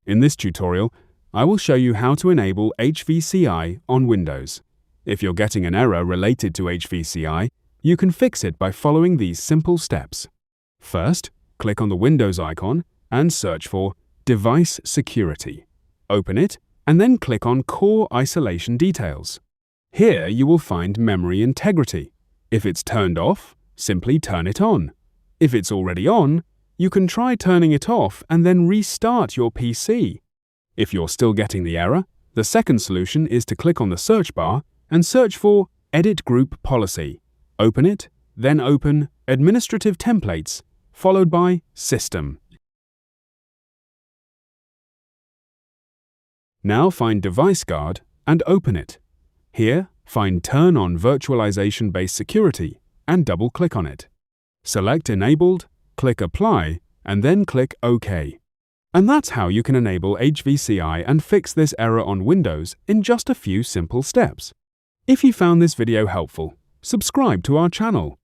In this tutorial, I will show you how to enable HVCI on Windows. If you're getting an error related to HVCI, you can fix it by following these simple steps. First, click on the Windows icon and search for Device Security. Open it and then click on Core Isolation Details. Here you will find Memory Integrity. If it's turned off, simply turn it on. If it's already on, you can try turning it off and then restart your PC. If you're still getting the error, the second solution is to click on the search bar and search for Edit Group Policy. Open it, then open Administrative Templates, followed by System. Now find Device Guard and open it. Here, find Turn on Virtualization-Based Security and double-click on it. Select Enabled, click Apply, and then click OK. And that's how you can enable HVCI and fix this error on Windows in just a few simple steps. If you found this video helpful, subscribe to our channel.